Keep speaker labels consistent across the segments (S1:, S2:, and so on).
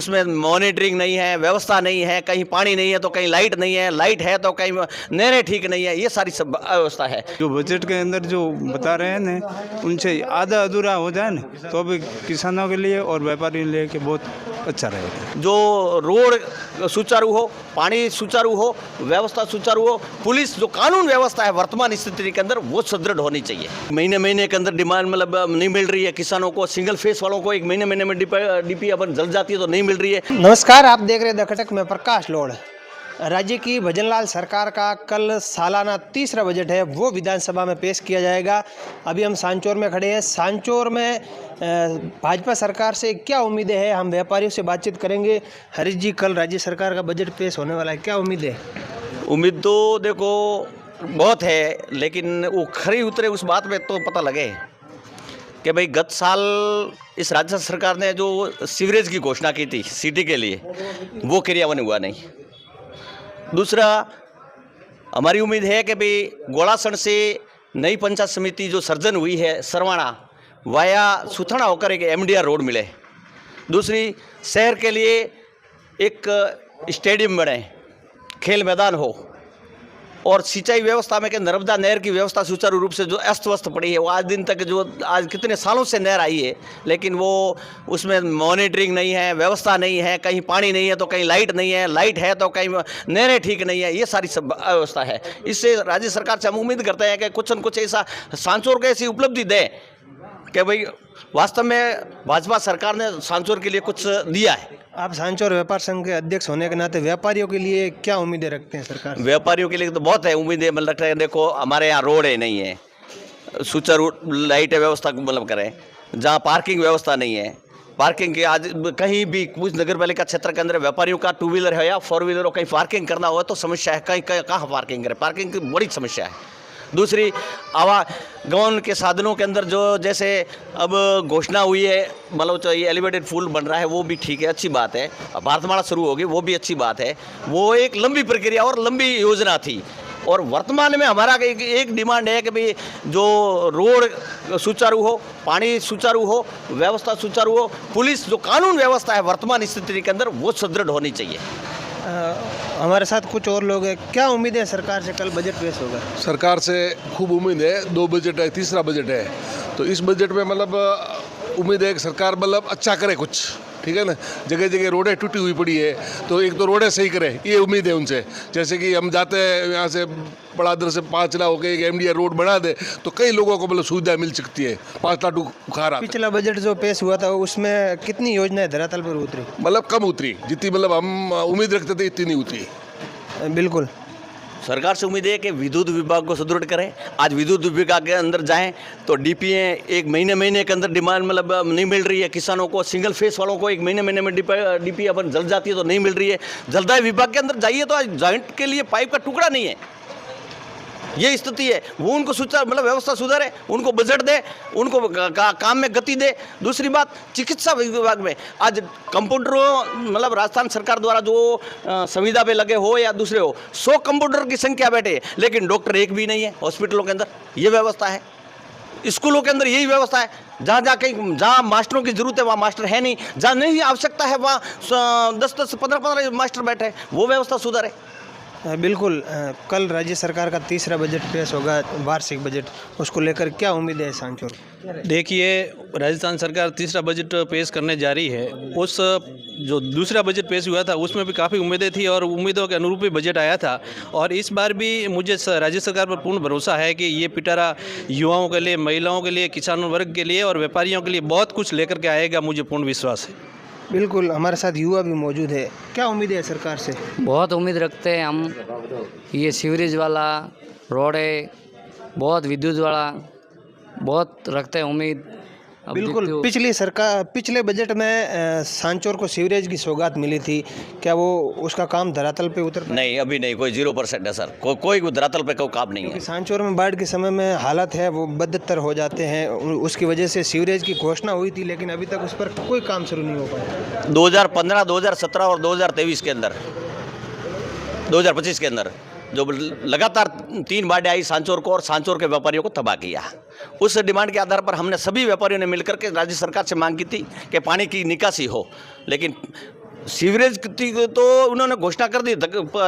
S1: उसमें मॉनिटरिंग नहीं है, व्यवस्था नहीं है, कहीं पानी नहीं है तो कहीं लाइट नहीं है, लाइट है तो कहीं नहरें ठीक नहीं है, ये सारी सब अव्यवस्था है।
S2: जो बजट के अंदर जो बता रहे हैं ना, उनसे आधा अधूरा हो जाए ना तो अभी किसानों के लिए और व्यापारियों के लिए कि बहुत अच्छा रहेगा।
S1: जो रोड सुचारू हो, पानी सुचारू हो, व्यवस्था सुचारू हो, पुलिस जो कानून व्यवस्था है वर्तमान स्थिति के अंदर वो सुदृढ़ होनी चाहिए। महीने के अंदर डिमांड मतलब नहीं मिल रही है किसानों को, सिंगल फेस वालों को एक महीने में डीपी अपन जल जाती है तो नहीं मिल रही है।
S3: नमस्कार, आप देख रहे हैं द खटक में प्रकाश लोड। राज्य की भजनलाल सरकार का कल सालाना तीसरा बजट है, वो विधानसभा में पेश किया जाएगा। अभी हम सांचौर में खड़े हैं। सांचौर में भाजपा सरकार से क्या उम्मीदें हैं, हम व्यापारियों से बातचीत करेंगे। हरीश जी, कल राज्य सरकार का बजट पेश होने वाला है, क्या उम्मीद है?
S1: उम्मीद तो देखो बहुत है, लेकिन वो खरी उतरे उस बात में तो पता लगे कि भाई गत साल इस राज्य सरकार ने जो सीवरेज की घोषणा की थी सिटी के लिए, वो क्रियान्वयन हुआ नहीं। दूसरा, हमारी उम्मीद है कि भाई गोड़ासण से नई पंचायत समिति जो सर्जन हुई है सरवाणा वाया सुथाना होकर एक MDR रोड मिले। दूसरी, शहर के लिए एक स्टेडियम बने, खेल मैदान हो, और सिंचाई व्यवस्था में कि नर्मदा नहर की व्यवस्था सुचारू रूप से जो अस्त व्यस्त पड़ी है, वो आज दिन तक जो आज कितने सालों से नहर आई है, लेकिन वो उसमें मॉनिटरिंग नहीं है, व्यवस्था नहीं है, कहीं पानी नहीं है तो कहीं लाइट नहीं है, लाइट है तो कहीं नहरें ठीक नहीं है, ये सारी सब अव्यवस्था है। इससे राज्य सरकार से हम उम्मीद करते हैं कि कुछ न कुछ ऐसा सांचौर को ऐसी उपलब्धि दे कि भाई वास्तव में भाजपा सरकार ने सांचौर के लिए कुछ दिया है।
S3: आप सांचौर व्यापार संघ के अध्यक्ष होने के नाते व्यापारियों के लिए क्या उम्मीदें रखते हैं सरकार से?
S1: व्यापारियों के लिए तो बहुत है उम्मीदें, मतलब लगता है देखो हमारे यहाँ रोड है नहीं है, सुचारू लाइट व्यवस्था मतलब करें, जहाँ पार्किंग व्यवस्था नहीं है, पार्किंग के आज कहीं भी कुछ नगर पालिका क्षेत्र के अंदर व्यापारियों का 2 व्हीलर है या 4 व्हीलर हो, कहीं पार्किंग करना हो तो समस्या है, कहीं कहाँ पार्किंग करें, पार्किंग की बड़ी समस्या है। दूसरी, आवागमन के साधनों के अंदर जो जैसे अब घोषणा हुई है, मतलब तो ये एलिवेटेड पुल बन रहा है, वो भी ठीक है, अच्छी बात है। भारतमाला शुरू होगी, वो भी अच्छी बात है। वो एक लंबी प्रक्रिया और लंबी योजना थी, और वर्तमान में हमारा एक डिमांड है कि भाई जो रोड सुचारू हो, पानी सुचारू हो, व्यवस्था सुचारू हो, पुलिस जो कानून व्यवस्था है वर्तमान स्थिति के अंदर वो सुदृढ़ होनी चाहिए।
S3: हमारे साथ कुछ और लोग हैं, क्या उम्मीद है सरकार से कल बजट पेश होगा?
S4: सरकार से खूब उम्मीद है, 2 बजट है, तीसरा बजट है, तो इस बजट में मतलब उम्मीद है कि सरकार मतलब अच्छा करे कुछ, ठीक है ना। जगह जगह रोडें टूटी हुई पड़ी है, तो एक तो रोडें सही करे, ये उम्मीद है उनसे। जैसे कि हम जाते हैं यहाँ से बड़ादर से 5 लाख होकर एक MDR रोड बना दे तो कई लोगों को मतलब सुविधा मिल सकती है। 5 लाख बुखार आता।
S3: पिछला बजट जो पेश हुआ था उसमें कितनी योजनाएं धरातल पर उतरी?
S4: मतलब कम उतरी, जितनी मतलब हम उम्मीद रखते थे इतनी नहीं उतरी।
S3: बिल्कुल,
S1: सरकार से उम्मीद है कि विद्युत विभाग को सुदृढ़ करें। आज विद्युत विभाग के अंदर जाएं तो DP एक महीने के अंदर डिमांड मतलब नहीं मिल रही है किसानों को, सिंगल फेस वालों को एक महीने में DP अपन जल जाती है तो नहीं मिल रही है। जलदाय विभाग के अंदर जाइए तो आज जॉइंट के लिए पाइप का टुकड़ा नहीं है, ये स्थिति है। वो उनको सुचार मतलब व्यवस्था सुधारे, उनको बजट दे, उनको काम में गति दे। दूसरी बात, चिकित्सा विभाग में आज कंपाउंडरों मतलब राजस्थान सरकार द्वारा जो संविदा पे लगे हो या दूसरे हो, 100 कंपाउंडर की संख्या बैठे, लेकिन डॉक्टर एक भी नहीं है हॉस्पिटलों के अंदर, ये व्यवस्था है। स्कूलों के अंदर यही व्यवस्था है, जहाँ मास्टरों की जरूरत है वहाँ मास्टर है नहीं, जहाँ नहीं आवश्यकता है वहाँ 10-10, 15-15 मास्टर बैठे हैं, वो व्यवस्था सुधारे।
S3: बिल्कुल। कल राज्य सरकार का तीसरा बजट पेश होगा, वार्षिक बजट, उसको लेकर क्या उम्मीद है सांचौर?
S5: देखिए, राजस्थान सरकार तीसरा बजट पेश करने जा रही है। उस जो दूसरा बजट पेश हुआ था उसमें भी काफ़ी उम्मीदें थी और उम्मीदों के अनुरूप ही बजट आया था, और इस बार भी मुझे राज्य सरकार पर पूर्ण भरोसा है कि ये पिटारा युवाओं के लिए, महिलाओं के लिए, किसानों वर्ग के लिए और व्यापारियों के लिए बहुत कुछ लेकर के आएगा, मुझे पूर्ण विश्वास है।
S3: बिल्कुल, हमारे साथ युवा भी मौजूद है, क्या उम्मीद है सरकार से?
S6: बहुत उम्मीद रखते हैं हम, ये सीवरेज वाला रोड है, बहुत विद्युत वाला बहुत रखते हैं उम्मीद।
S3: बिल्कुल, पिछले बजट में सांचौर को सीवरेज की सौगात मिली थी, क्या वो उसका काम धरातल पे उतर?
S1: नहीं, अभी नहीं, कोई 0% है सर, कोई धरातल पे कोई काम नहीं है।
S3: सांचौर में बाढ़ के समय में हालात है वो बदतर हो जाते हैं, उसकी वजह से सीवरेज की घोषणा हुई थी, लेकिन अभी तक उस पर कोई काम शुरू नहीं हो पाया।
S1: 2015, 2017 और 2023 के अंदर, 2025 के अंदर जो लगातार 3 बाढ़ें आई सांचौर को और सांचौर के व्यापारियों को तबाह किया। उस डिमांड के आधार पर हमने सभी व्यापारियों ने मिलकर के राज्य सरकार से मांग की थी कि पानी की निकासी हो, लेकिन सीवरेज की तो उन्होंने घोषणा कर दी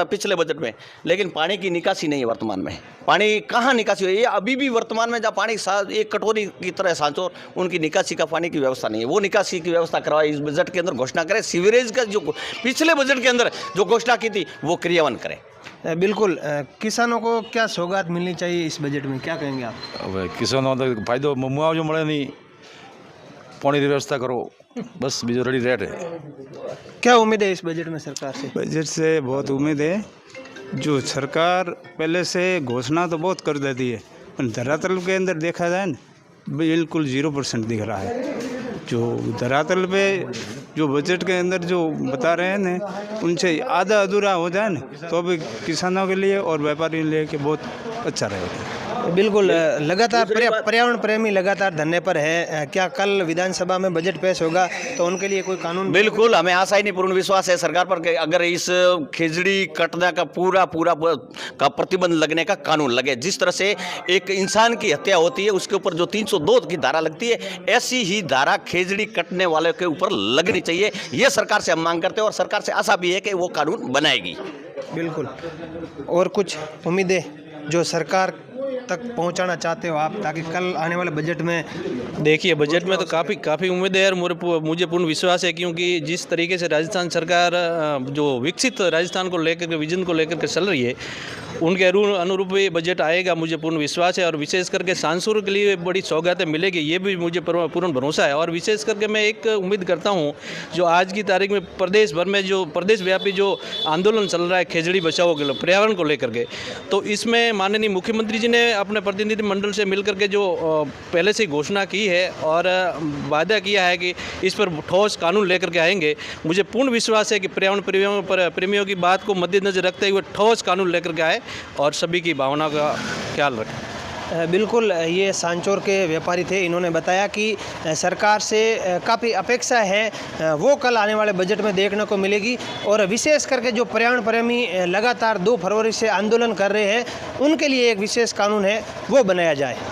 S1: पिछले बजट में, लेकिन पानी की निकासी नहीं है वर्तमान में। पानी कहाँ निकासी हुई है? ये अभी भी वर्तमान में जहाँ पानी एक कटोरी की तरह सांचौर, उनकी निकासी का पानी की व्यवस्था नहीं है। वो निकासी की व्यवस्था करवाए, इस बजट के अंदर घोषणा करें। सीवरेज का जो पिछले बजट के अंदर जो घोषणा की थी वो क्रियान्वयन करें।
S3: बिल्कुल। किसानों को क्या सौगात मिलनी चाहिए इस बजट में, क्या कहेंगे आप?
S7: હવે કિસાનો ફાયદો મુઆવજો મળે નહીં, પાણીની વ્યવસ્થા કરો, બસ બીજો રેડી રેટ है।
S3: क्या उम्मीद है इस बजट में सरकार से?
S2: बजट से बहुत उम्मीद है। जो सरकार पहले से घोषणा तो बहुत कर देती है, पर धरातल के अंदर देखा जाए ना बिल्कुल 0% दिख रहा है। जो धरातल पे जो बजट के अंदर जो बता रहे हैं ना, उनसे आधा अधूरा हो जाए ना तो भी किसानों के लिए और व्यापारियों के लिए कि बहुत अच्छा रहेगा।
S3: बिल्कुल। लगातार पर्यावरण प्रेमी लगातार धरने पर है। क्या कल विधानसभा में बजट पेश होगा तो उनके लिए कोई कानून?
S1: बिल्कुल, हमें आशा ही नहीं, पूर्ण विश्वास है सरकार पर कि अगर इस खिचड़ी कटने का पूरा का प्रतिबंध लगने का कानून लगे। जिस तरह से एक इंसान की हत्या होती है उसके ऊपर जो 302 की धारा लगती है, ऐसी ही धारा खिचड़ी कटने वाले के ऊपर लगनी चाहिए। ये सरकार से हम मांग करते हैं और सरकार से आशा भी है कि वो कानून बनाएगी।
S3: बिल्कुल। और कुछ उम्मीदें जो सरकार तक पहुंचाना चाहते हो आप, ताकि कल आने वाले बजट में?
S5: देखिए, बजट में तो काफ़ी उम्मीद है और मुझे पूर्ण विश्वास है, क्योंकि जिस तरीके से राजस्थान सरकार जो विकसित राजस्थान को लेकर के विजन को लेकर के चल रही है, उनके अनुरूप ही बजट आएगा, मुझे पूर्ण विश्वास है। और विशेष करके सांसुर के लिए बड़ी सौगातें मिलेगी, ये भी मुझे पूर्ण भरोसा है। और विशेष करके मैं एक उम्मीद करता हूँ, जो आज की तारीख में प्रदेश भर में जो प्रदेश व्यापी जो आंदोलन चल रहा है खिचड़ी बचाओ के लिए, पर्यावरण को लेकर के, तो इसमें माननीय मुख्यमंत्री जी ने अपने प्रतिनिधिमंडल से मिलकर के जो पहले से घोषणा की है और वादा किया है कि इस पर ठोस कानून लेकर के आएंगे। मुझे पूर्ण विश्वास है कि पर्यावरण प्रेमियों की बात को मद्देनजर रखते हुए ठोस कानून लेकर के आए और सभी की भावना का ख्याल रखें।
S3: बिल्कुल। ये सांचौर के व्यापारी थे, इन्होंने बताया कि सरकार से काफ़ी अपेक्षा है वो कल आने वाले बजट में देखने को मिलेगी। और विशेष करके जो पर्यावरण प्रेमी लगातार 2 फरवरी से आंदोलन कर रहे हैं, उनके लिए एक विशेष कानून है वो बनाया जाए।